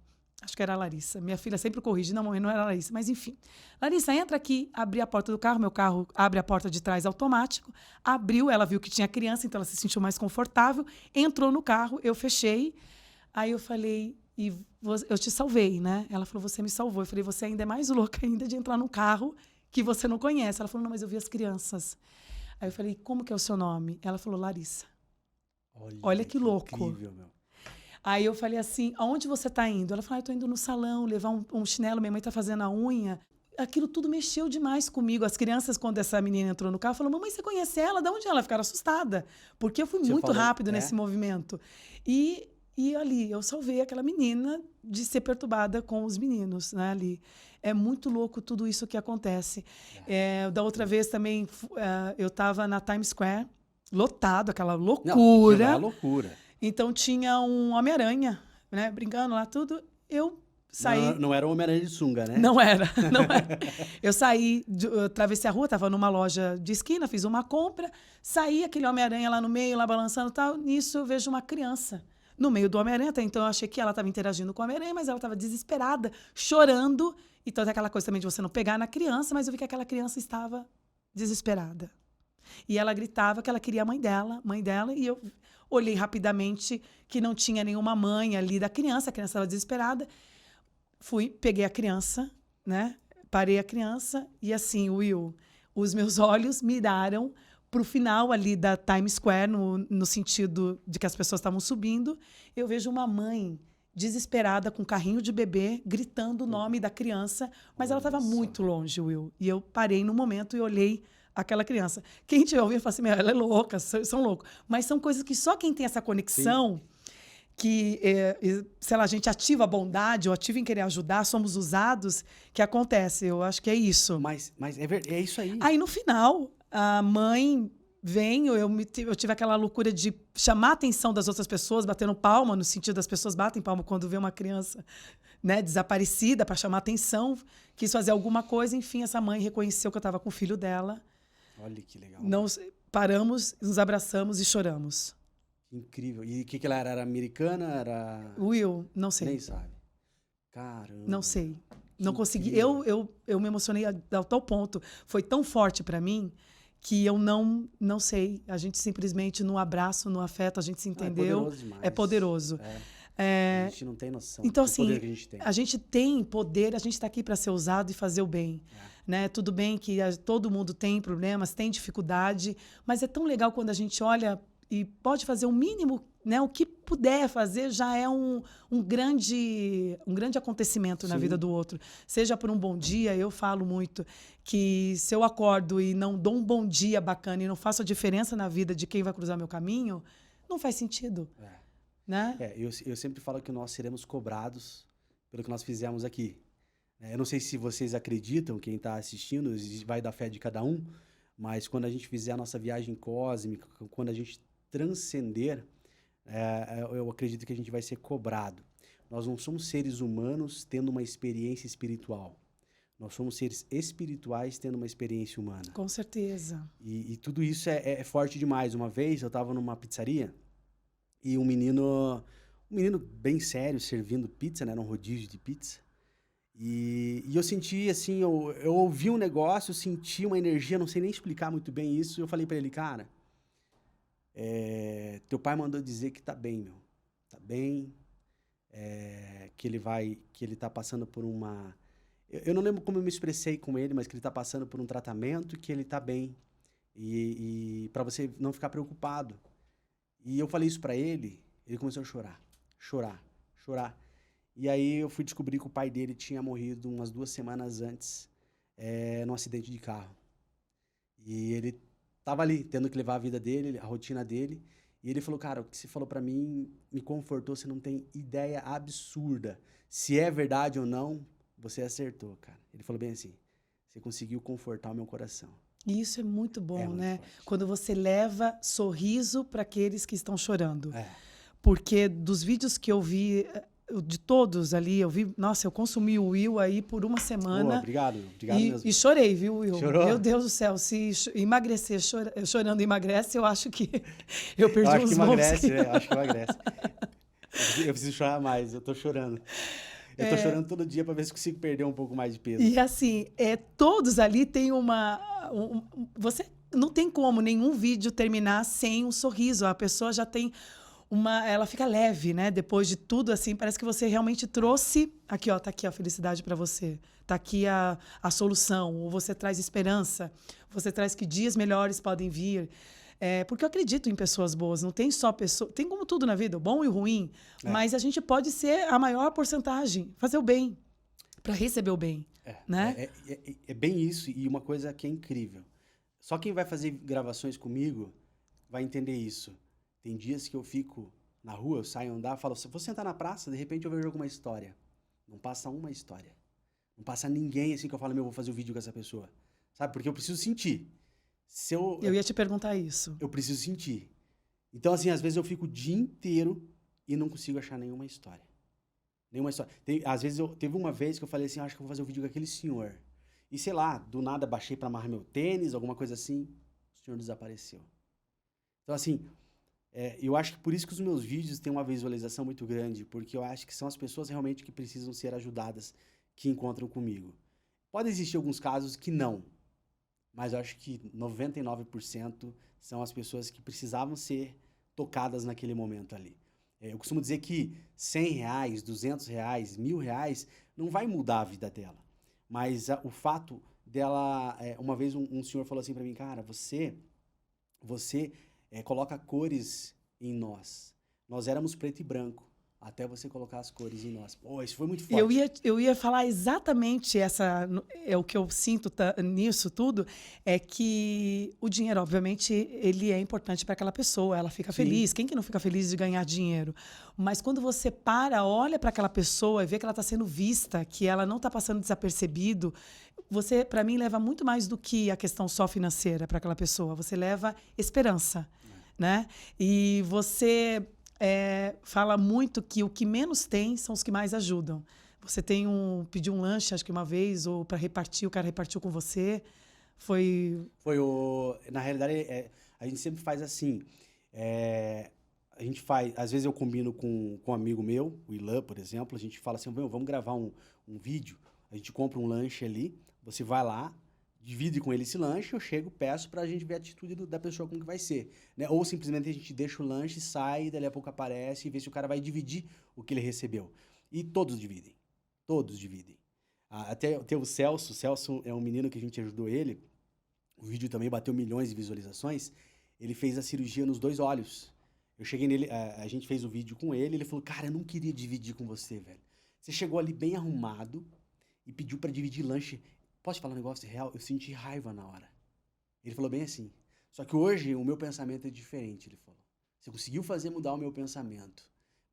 S1: Acho que era a Larissa. Minha filha sempre corrige. Não, mãe, não era a Larissa. Mas, enfim. Larissa, entra aqui. Abri a porta do carro. Meu carro abre a porta de trás automático. Abriu, ela viu que tinha criança, então ela se sentiu mais confortável. Entrou no carro, eu fechei. Aí eu falei, eu te salvei, né? Ela falou, você me salvou. Eu falei, você ainda é mais louca ainda de entrar num carro que você não conhece. Ela falou, não, mas eu vi as crianças. Aí eu falei, como que é o seu nome? Ela falou, Larissa. Olha que louco.
S2: Incrível, meu.
S1: Aí eu falei assim, aonde você está indo? Ela falou, eu estou indo no salão, levar um chinelo, minha mãe está fazendo a unha. Aquilo tudo mexeu demais comigo. As crianças, quando essa menina entrou no carro, falaram, mamãe, você conhece ela? De onde ela? Ficaram assustadas, porque eu fui muito rápido nesse movimento. E ali, eu salvei aquela menina de ser perturbada com os meninos, né, ali. É muito louco tudo isso que acontece. Da outra vez também, eu estava na Times Square, lotado, aquela loucura.
S2: Não, é loucura.
S1: Então tinha um Homem-Aranha, né, brincando lá, tudo. Eu saí...
S2: Não era o Homem-Aranha de sunga, né?
S1: Não era. Eu saí, eu atravessei a rua, estava numa loja de esquina, fiz uma compra, saí, aquele Homem-Aranha lá no meio, lá balançando e tal. Nisso eu vejo uma criança no meio do Homem-Aranha. Até então eu achei que ela estava interagindo com o Homem-Aranha, mas ela estava desesperada, chorando. Então tem aquela coisa também de você não pegar na criança, mas eu vi que aquela criança estava desesperada. E ela gritava que ela queria a mãe dela, e eu olhei rapidamente que não tinha nenhuma mãe ali da criança, a criança estava desesperada. Peguei a criança, né? Parei a criança e assim, Will, os meus olhos miraram para o final ali da Times Square, no sentido de que as pessoas estavam subindo. Eu vejo uma mãe desesperada com um carrinho de bebê, gritando o nome da criança, mas ela estava muito longe, Will. E eu parei no momento e olhei aquela criança. Quem tiver ouvindo, fala assim, ela é louca, são loucos. Mas são coisas que só quem tem essa conexão... Sim. Que, sei lá, a gente ativa a bondade ou ativa em querer ajudar, somos usados, que acontece. Eu acho que é isso.
S2: Mas é isso aí.
S1: Aí, no final, a mãe vem, eu tive aquela loucura de chamar a atenção das outras pessoas, batendo palma, no sentido das pessoas batem palma quando vê uma criança, né, desaparecida, para chamar a atenção, quis fazer alguma coisa, enfim, essa mãe reconheceu que eu estava com o filho dela.
S2: Olha que legal.
S1: Paramos, nos abraçamos e choramos.
S2: Incrível. E o que ela era? Era americana? Era...
S1: Não sei.
S2: Nem sabe. Caramba.
S1: Não sei. Não consegui. Eu me emocionei a tal ponto. Foi tão forte para mim que eu não sei. A gente simplesmente, no abraço, no afeto, a gente se entendeu.
S2: É poderoso demais.
S1: É poderoso.
S2: A gente não tem noção.
S1: Então, assim,
S2: poder que
S1: a gente tem poder, a gente está aqui para ser usado e fazer o bem. Né? Tudo bem que todo mundo tem problemas, tem dificuldade, mas é tão legal quando a gente olha... e pode fazer o mínimo né, o que puder fazer já é um grande acontecimento na
S2: Sim.
S1: vida do outro. Seja por um bom dia, eu falo muito que se eu acordo e não dou um bom dia bacana e não faço a diferença na vida de quem vai cruzar meu caminho, não faz sentido, né?
S2: Eu sempre falo que nós seremos cobrados pelo que nós fizemos aqui. Eu não sei se vocês acreditam, quem está assistindo, vai da fé de cada um, mas quando a gente fizer a nossa viagem cósmica, quando a gente transcender, eu acredito que a gente vai ser cobrado. Nós não somos seres humanos tendo uma experiência espiritual. Nós somos seres espirituais tendo uma experiência humana.
S1: Com certeza.
S2: E tudo isso é forte demais. Uma vez eu estava numa pizzaria e um menino bem sério servindo pizza, né? Era um rodízio de pizza. E eu senti assim, eu ouvi um negócio, eu senti uma energia, não sei nem explicar muito bem isso. Eu falei pra ele, cara, teu pai mandou dizer que tá bem, meu. Tá bem, que ele tá passando por uma... Eu não lembro como eu me expressei com ele, mas que ele tá passando por um tratamento, que ele tá bem. E para você não ficar preocupado. E eu falei isso pra ele, ele começou a chorar. E aí eu fui descobrir que o pai dele tinha morrido umas 2 semanas antes, num acidente de carro. E ele tava ali, tendo que levar a vida dele, a rotina dele. E ele falou, cara, o que você falou pra mim me confortou, você não tem ideia absurda. Se é verdade ou não, você acertou, cara. Ele falou bem assim, você conseguiu confortar o meu coração.
S1: E isso é muito bom,
S2: É muito
S1: né?
S2: forte.
S1: Quando você leva sorriso para aqueles que estão chorando.
S2: É.
S1: Porque dos vídeos que eu vi, de todos ali, eu consumi o Will aí por uma semana.
S2: Obrigado mesmo.
S1: E chorei, viu, Will?
S2: Chorou?
S1: Meu Deus do céu, se emagrecer, chorando emagrece, eu acho que eu perdi
S2: Eu acho
S1: uns
S2: que
S1: bons
S2: emagrece,
S1: quilos.
S2: eu acho que emagrece. Eu preciso chorar mais, eu tô chorando. Eu tô chorando todo dia pra ver se consigo perder um pouco mais de peso.
S1: E assim, todos ali têm você não tem como nenhum vídeo terminar sem um sorriso. A pessoa já tem ela fica leve, né? Depois de tudo, assim, parece que você realmente trouxe. Aqui, ó, tá aqui a felicidade para você. Tá aqui a solução. Ou você traz esperança. Você traz que dias melhores podem vir. Porque eu acredito em pessoas boas. Não tem só pessoa. Tem como tudo na vida, o bom e o ruim. Mas a gente pode ser a maior porcentagem, fazer o bem, para receber o bem, né?
S2: É bem isso. E uma coisa que é incrível. Só quem vai fazer gravações comigo vai entender isso. Tem dias que eu fico na rua, eu saio andar, falo, vou sentar na praça, de repente eu vejo alguma história. Não passa uma história. Não passa ninguém assim que eu falo, vou fazer um vídeo com essa pessoa. Sabe? Porque eu preciso sentir.
S1: Eu ia te perguntar isso.
S2: Eu preciso sentir. Então, assim, às vezes eu fico o dia inteiro e não consigo achar nenhuma história. Nenhuma história. Às vezes, teve uma vez que eu falei assim, acho que eu vou fazer um vídeo com aquele senhor. E sei lá, do nada baixei pra amarrar meu tênis, alguma coisa assim, o senhor desapareceu. Então, assim, eu acho que por isso que os meus vídeos têm uma visualização muito grande, porque eu acho que são as pessoas realmente que precisam ser ajudadas, que encontram comigo. Pode existir alguns casos que não, mas eu acho que 99% são as pessoas que precisavam ser tocadas naquele momento ali. Eu costumo dizer que R$100, R$200, R$1.000 não vai mudar a vida dela. Mas o fato dela... uma vez um senhor falou assim pra mim, cara, você coloca cores em nós. Nós éramos preto e branco, até você colocar as cores em nós. Pô, isso foi muito forte.
S1: Eu ia falar exatamente o que eu sinto nisso tudo, é que o dinheiro, obviamente, ele é importante para aquela pessoa, ela fica feliz. Quem que não fica feliz de ganhar dinheiro? Mas quando você olha para aquela pessoa e vê que ela está sendo vista, que ela não está passando desapercebido, você, para mim, leva muito mais do que a questão só financeira para aquela pessoa. Você leva esperança, né? E você... fala muito que o que menos tem são os que mais ajudam. Você pediu um lanche, acho que uma vez, ou para repartir, o cara repartiu com você.
S2: Na realidade, a gente sempre faz assim. A gente faz, às vezes eu combino com um amigo meu, o Ilan, por exemplo, a gente fala assim, vamos gravar um vídeo, a gente compra um lanche ali, você vai lá, divide com ele esse lanche, eu chego, peço pra gente ver a atitude da pessoa, como que vai ser, né? Ou simplesmente a gente deixa o lanche, sai, daí a pouco aparece e vê se o cara vai dividir o que ele recebeu. E todos dividem. Até o Celso é um menino que a gente ajudou ele, o vídeo também bateu milhões de visualizações, ele fez a cirurgia nos 2 olhos. Eu cheguei nele, a gente fez o vídeo com ele, ele falou, cara, eu não queria dividir com você, velho. Você chegou ali bem arrumado e pediu pra dividir lanche. Posso te falar um negócio real? Eu senti raiva na hora. Ele falou bem assim. Só que hoje o meu pensamento é diferente, ele falou. Você conseguiu fazer mudar o meu pensamento.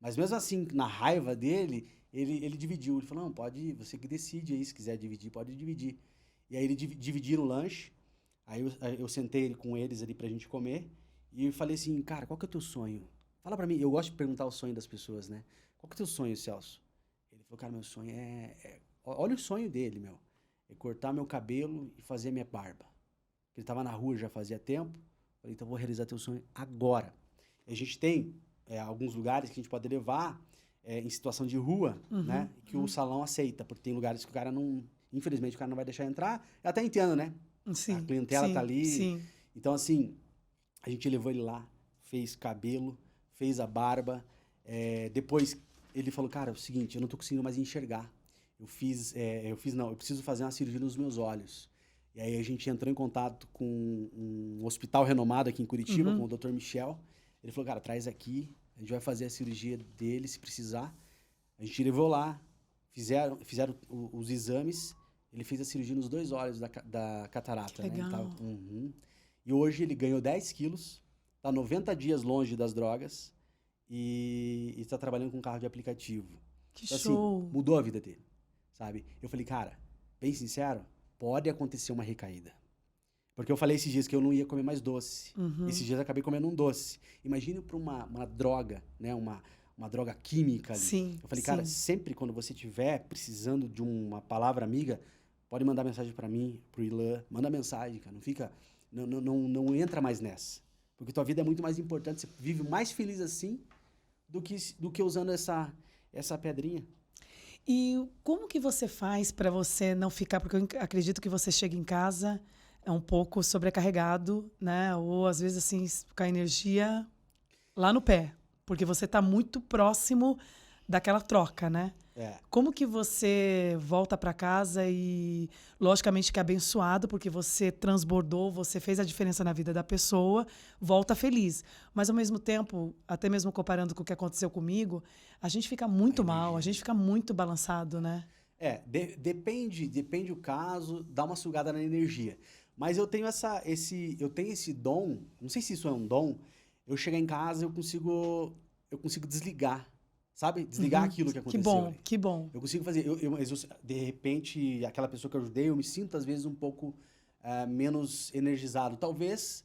S2: Mas mesmo assim, na raiva dele, ele dividiu. Ele falou, não, pode, você que decide aí, se quiser dividir, pode dividir. E aí ele dividiram o lanche, aí eu sentei com eles ali pra gente comer, e eu falei assim, cara, qual que é o teu sonho? Fala pra mim, eu gosto de perguntar o sonho das pessoas, né? Qual que é o teu sonho, Celso? Ele falou, cara, meu sonho olha o sonho dele, meu. É cortar meu cabelo e fazer minha barba. Ele tava na rua já fazia tempo, falei, então vou realizar teu sonho agora. A gente tem alguns lugares que a gente pode levar em situação de rua, né? Que o salão aceita, porque tem lugares que o cara não... Infelizmente, o cara não vai deixar entrar. Eu até entendo, né?
S1: Sim,
S2: A clientela
S1: sim,
S2: tá ali.
S1: Sim.
S2: Então, assim, a gente levou ele lá, fez cabelo, fez a barba. Depois, ele falou, cara, é o seguinte, eu não tô conseguindo mais enxergar. Eu preciso fazer uma cirurgia nos meus olhos. E aí a gente entrou em contato com um hospital renomado aqui em Curitiba, com o Dr. Michel. Ele falou, cara, traz aqui, a gente vai fazer a cirurgia dele, se precisar. A gente levou lá, fizeram os exames, ele fez a cirurgia nos 2 olhos da catarata.
S1: Legal.
S2: Né? E hoje ele ganhou 10 quilos, tá 90 dias longe das drogas e está trabalhando com carro de aplicativo.
S1: Que
S2: então,
S1: show!
S2: Assim, mudou a vida dele, sabe? Eu falei, cara, bem sincero, pode acontecer uma recaída. Porque eu falei esses dias que eu não ia comer mais doce. Esses dias eu acabei comendo um doce. Imagina para uma droga, né? Uma droga química ali.
S1: Sim,
S2: eu falei, cara, sempre quando você estiver precisando de uma palavra amiga, pode mandar mensagem para mim, pro Ilan. Manda mensagem, cara. Não fica... Não entra mais nessa. Porque tua vida é muito mais importante. Você vive mais feliz assim do que usando essa pedrinha.
S1: E como que você faz para você não ficar... Porque eu acredito que você chega em casa... É um pouco sobrecarregado, né? Ou, às vezes, assim, com a energia lá no pé. Porque você está muito próximo daquela troca, né? Como que você volta para casa e, logicamente, que é abençoado, porque você transbordou, você fez a diferença na vida da pessoa, volta feliz. Mas, ao mesmo tempo, até mesmo comparando com o que aconteceu comigo, a gente fica muito mal, a gente fica muito balançado, né?
S2: Depende o caso, dá uma sugada na energia. Mas eu tenho esse dom, não sei se isso é um dom, eu chegar em casa eu consigo desligar, sabe? Desligar aquilo que aconteceu.
S1: Que bom.
S2: Eu consigo fazer, de repente, aquela pessoa que eu ajudei, eu me sinto às vezes um pouco menos energizado. Talvez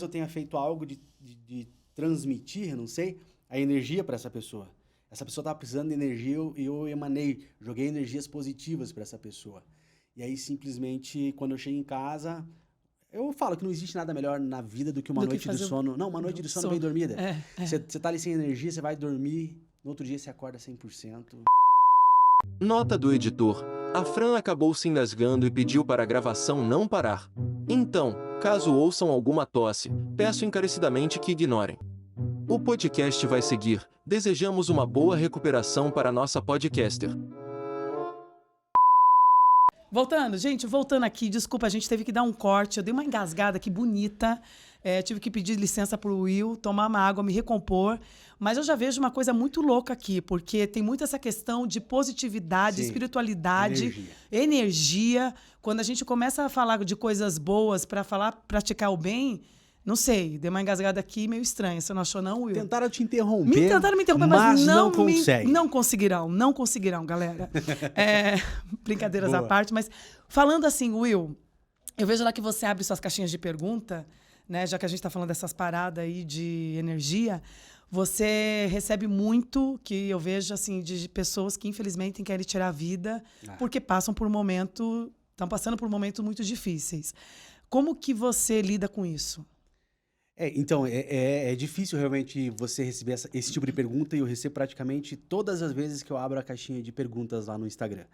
S2: eu tenha feito algo de transmitir, não sei, a energia para essa pessoa. Essa pessoa estava precisando de energia e eu joguei energias positivas para essa pessoa. E aí, simplesmente, quando eu chego em casa, eu falo que não existe nada melhor na vida do que uma noite de sono. Não, uma noite de sono bem dormida. Você tá ali sem energia, você vai dormir, no outro dia você acorda 100%.
S3: Nota do editor. A Fran acabou se engasgando e pediu para a gravação não parar. Então, caso ouçam alguma tosse, peço encarecidamente que ignorem. O podcast vai seguir. Desejamos uma boa recuperação para nossa podcaster.
S1: Voltando aqui, desculpa, a gente teve que dar um corte, eu dei uma engasgada aqui bonita, tive que pedir licença pro Will, tomar uma água, me recompor, mas eu já vejo uma coisa muito louca aqui, porque tem muito essa questão de positividade, espiritualidade, energia. Quando a gente começa a falar de coisas boas para praticar o bem, não sei, deu uma engasgada aqui meio estranha. Você não achou, não, Will?
S2: Tentaram te interromper.
S1: Tentaram me interromper, mas
S2: não conseguem.
S1: Não conseguirão, galera. Brincadeiras
S2: Boa.
S1: à parte, mas falando assim, Will, eu vejo lá que você abre suas caixinhas de pergunta, né? Já que a gente está falando dessas paradas aí de energia, você recebe muito, que eu vejo assim, de pessoas que infelizmente querem tirar a vida porque estão passando por momentos muito difíceis. Como que você lida com isso?
S2: Então, é difícil realmente você receber esse tipo de pergunta, e eu recebo praticamente todas as vezes que eu abro a caixinha de perguntas lá no Instagram.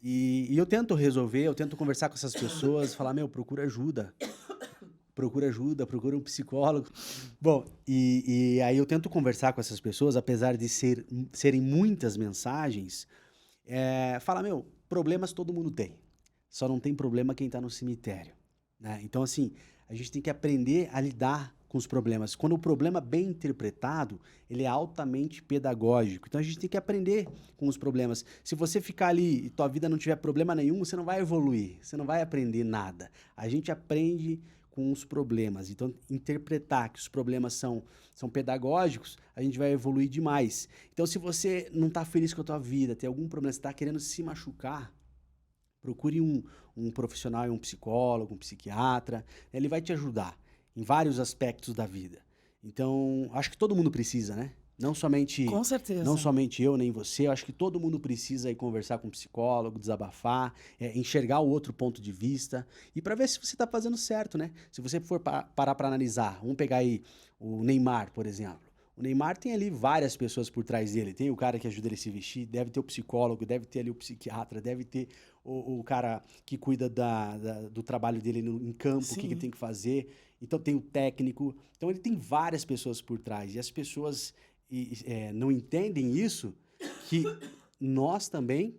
S2: E eu tento resolver, eu tento conversar com essas pessoas, falar, procura ajuda, procura um psicólogo. Bom, e aí eu tento conversar com essas pessoas, apesar de serem muitas mensagens, falar, problemas todo mundo tem, só não tem problema quem está no cemitério, né? Então, assim, a gente tem que aprender a lidar com os problemas. Quando o problema é bem interpretado, ele é altamente pedagógico. Então a gente tem que aprender com os problemas. Se você ficar ali e tua vida não tiver problema nenhum, você não vai evoluir, você não vai aprender nada. A gente aprende com os problemas. Então, interpretar que os problemas são pedagógicos, a gente vai evoluir demais. Então, se você não está feliz com a tua vida, tem algum problema, você está querendo se machucar, procure um profissional, um psicólogo, um psiquiatra. Ele vai te ajudar em vários aspectos da vida. Então, acho que todo mundo precisa, né?
S1: Com certeza.
S2: Não somente eu, nem você. Eu acho que todo mundo precisa ir conversar com um psicólogo, desabafar, enxergar o outro ponto de vista e para ver se você está fazendo certo, né? Se você for parar para analisar, vamos pegar aí o Neymar, por exemplo. O Neymar tem ali várias pessoas por trás dele. Tem o cara que ajuda ele a se vestir, deve ter o psicólogo, deve ter ali o psiquiatra, deve ter o cara que cuida do trabalho dele em campo, o que ele tem que fazer. Então tem o técnico. Então ele tem várias pessoas por trás. E as pessoas não entendem isso, que nós também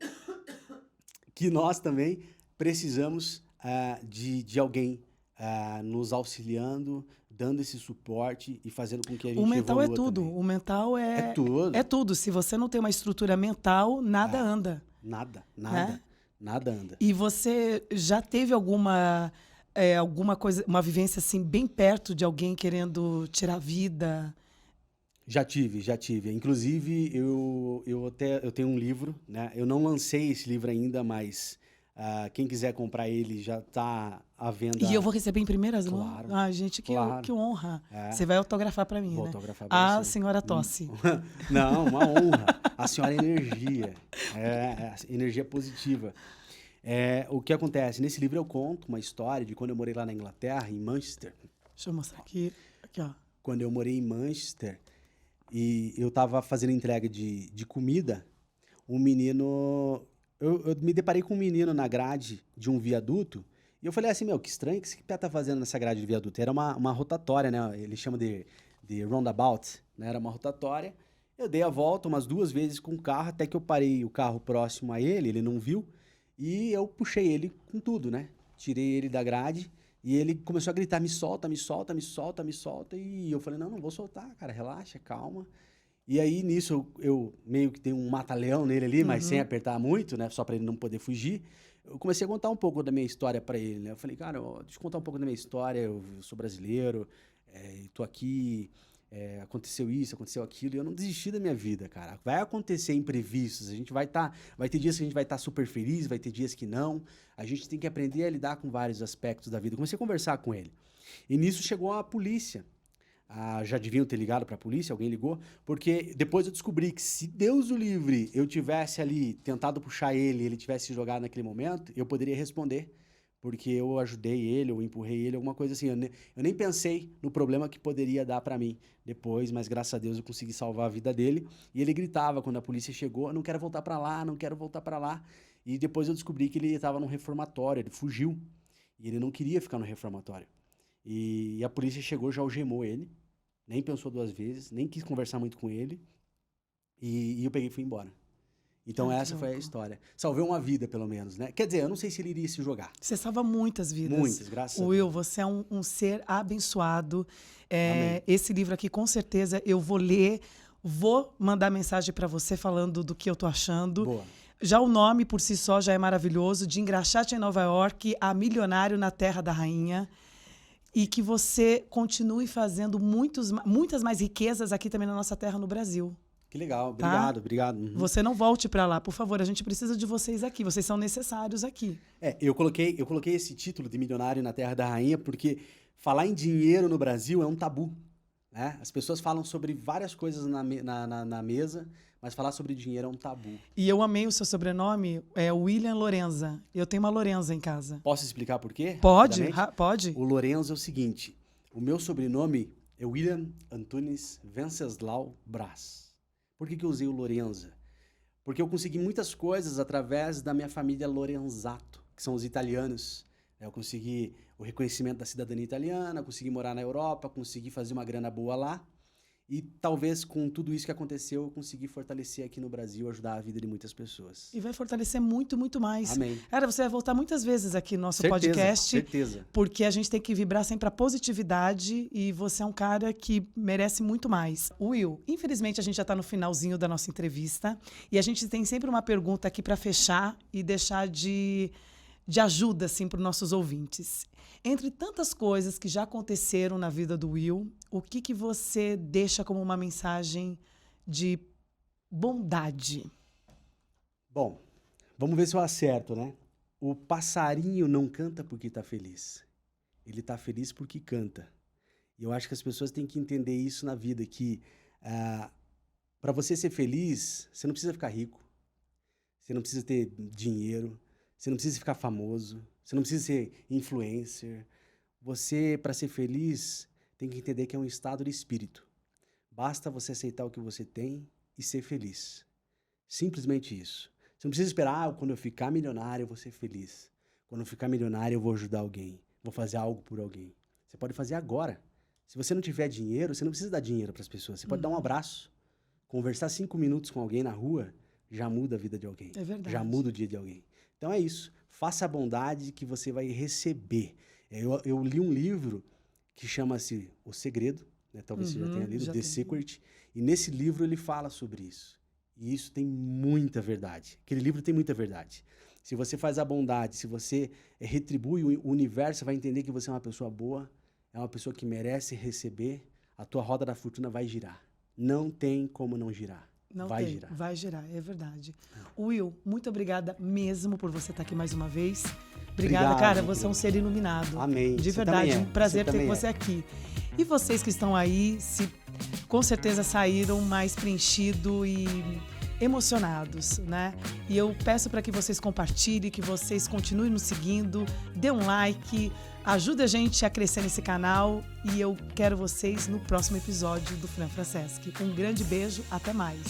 S2: precisamos de alguém nos auxiliando, dando esse suporte e fazendo com que a gente evolua.
S1: O mental é tudo.
S2: Também.
S1: O mental
S2: É tudo.
S1: É tudo. Se você não tem uma estrutura mental, nada anda.
S2: Nada
S1: Né?
S2: anda.
S1: E você já teve alguma coisa, uma vivência assim bem perto de alguém querendo tirar a vida?
S2: Já tive. Inclusive, eu tenho um livro, né? Eu não lancei esse livro ainda, mas quem quiser comprar ele já está à venda.
S1: E eu vou receber em primeiras mãos?
S2: Claro.
S1: Ah, gente, que honra.
S2: É.
S1: Você vai autografar para mim,
S2: Vou
S1: né?
S2: autografar pra você.
S1: Senhora Tosse.
S2: Não, uma honra. A senhora é energia. Energia positiva. O que acontece? Nesse livro eu conto uma história de quando eu morei lá na Inglaterra, em Manchester.
S1: Deixa eu mostrar aqui. Aqui, ó.
S2: Quando eu morei em Manchester e eu estava fazendo entrega de comida, um menino... Eu me deparei com um menino na grade de um viaduto e eu falei assim, que estranho, o que esse pé tá fazendo nessa grade de viaduto? Era uma rotatória, né? Ele chama de roundabout, né? Era uma rotatória. Eu dei a volta umas 2 vezes com o carro, até que eu parei o carro próximo a ele, ele não viu, e eu puxei ele com tudo, né? Tirei ele da grade e ele começou a gritar, me solta, e eu falei, não vou soltar, cara, relaxa, calma. E aí, nisso, eu meio que tenho um mata-leão nele ali, mas sem apertar muito, né? Só para ele não poder fugir. Eu comecei a contar um pouco da minha história para ele, né? Eu falei, cara, deixa eu contar um pouco da minha história, eu sou brasileiro, tô aqui, aconteceu isso, aconteceu aquilo, e eu não desisti da minha vida, cara. Vai acontecer imprevistos, vai ter dias que a gente vai estar super feliz, vai ter dias que não. A gente tem que aprender a lidar com vários aspectos da vida. Comecei a conversar com ele. E nisso chegou a polícia. Já deviam ter ligado para a polícia, alguém ligou, porque depois eu descobri que se Deus o livre eu tivesse ali tentado puxar ele tivesse jogado naquele momento, eu poderia responder, porque eu ajudei ele, eu empurrei ele, alguma coisa assim. Eu nem pensei no problema que poderia dar para mim depois, mas graças a Deus eu consegui salvar a vida dele. E ele gritava quando a polícia chegou, não quero voltar para lá, não quero voltar para lá. E depois eu descobri que ele estava num reformatório, ele fugiu, e ele não queria ficar no reformatório. E a polícia chegou, já algemou ele, nem pensou 2 vezes, nem quis conversar muito com ele, e eu peguei e fui embora. Então essa foi a história. Salvei uma vida, pelo menos, né? Quer dizer, eu não sei se ele iria se jogar.
S1: Você salva muitas vidas.
S2: Muitas, graças a Deus.
S1: Will, você é um ser abençoado.
S2: Amém.
S1: Esse livro aqui, com certeza, eu vou ler, vou mandar mensagem para você falando do que eu tô achando.
S2: Boa.
S1: Já o nome, por si só, já é maravilhoso. De Engraxate em Nova York a Milionário na Terra da Rainha. E que você continue fazendo muitas mais riquezas aqui também na nossa terra, no Brasil.
S2: Que legal,
S1: Tá?
S2: obrigado. Uhum.
S1: Você não volte para lá, por favor. A gente precisa de vocês aqui. Vocês são necessários aqui.
S2: Eu coloquei esse título de Milionário na Terra da Rainha porque falar em dinheiro no Brasil é um tabu, né? As pessoas falam sobre várias coisas na mesa, mas falar sobre dinheiro é um tabu.
S1: E eu amei o seu sobrenome, é William Lorenza. Eu tenho uma Lorenza em casa.
S2: Posso explicar por quê?
S1: Pode,
S2: Rapidamente?
S1: pode.
S2: O Lorenzo é o seguinte, o meu sobrenome é William Antunes Venceslau Brás. Por que eu usei o Lorenza? Porque eu consegui muitas coisas através da minha família Lorenzato, que são os italianos. Eu consegui o reconhecimento da cidadania italiana, consegui morar na Europa, consegui fazer uma grana boa lá. E talvez com tudo isso que aconteceu, eu consegui fortalecer aqui no Brasil, ajudar a vida de muitas pessoas.
S1: E vai fortalecer muito, muito mais.
S2: Amém.
S1: Cara, você vai voltar muitas vezes aqui no nosso
S2: Certeza,
S1: podcast.
S2: certeza.
S1: Porque a gente tem que vibrar sempre a positividade e você é um cara que merece muito mais. Will, infelizmente a gente já está no finalzinho da nossa entrevista e a gente tem sempre uma pergunta aqui para fechar e deixar de ajuda assim, para os nossos ouvintes. Entre tantas coisas que já aconteceram na vida do Will, o que você deixa como uma mensagem de bondade?
S2: Bom, vamos ver se eu acerto, né? O passarinho não canta porque está feliz. Ele está feliz porque canta. E eu acho que as pessoas têm que entender isso na vida, que para você ser feliz, você não precisa ficar rico, você não precisa ter dinheiro, você não precisa ficar famoso, você não precisa ser influencer. Você, para ser feliz, tem que entender que é um estado de espírito. Basta você aceitar o que você tem e ser feliz. Simplesmente isso. Você não precisa esperar, quando eu ficar milionário, eu vou ser feliz. Quando eu ficar milionário, eu vou ajudar alguém. Vou fazer algo por alguém. Você pode fazer agora. Se você não tiver dinheiro, você não precisa dar dinheiro para as pessoas. Você pode dar um abraço. Conversar 5 minutos com alguém na rua já muda a vida de alguém.
S1: É verdade.
S2: Já muda o dia de alguém. Então é isso. Faça a bondade que você vai receber. Eu li um livro que chama-se O Segredo, né? Talvez você já tenha lido, The Secret. E nesse livro ele fala sobre isso. E isso tem muita verdade. Aquele livro tem muita verdade. Se você faz a bondade, se você retribui o universo, vai entender que você é uma pessoa boa, é uma pessoa que merece receber, a tua roda da fortuna vai girar. Não tem como não girar.
S1: Vai girar, é verdade. Will, muito obrigada mesmo por você estar aqui mais uma vez. Obrigada, cara. Você é um ser iluminado.
S2: Amém.
S1: De verdade, um prazer ter você aqui. E vocês que estão aí, com certeza saíram mais preenchidos e emocionados, né? E eu peço para que vocês compartilhem, que vocês continuem nos seguindo, dê um like, ajude a gente a crescer nesse canal e eu quero vocês no próximo episódio do Fran Franceschi. Um grande beijo, até mais!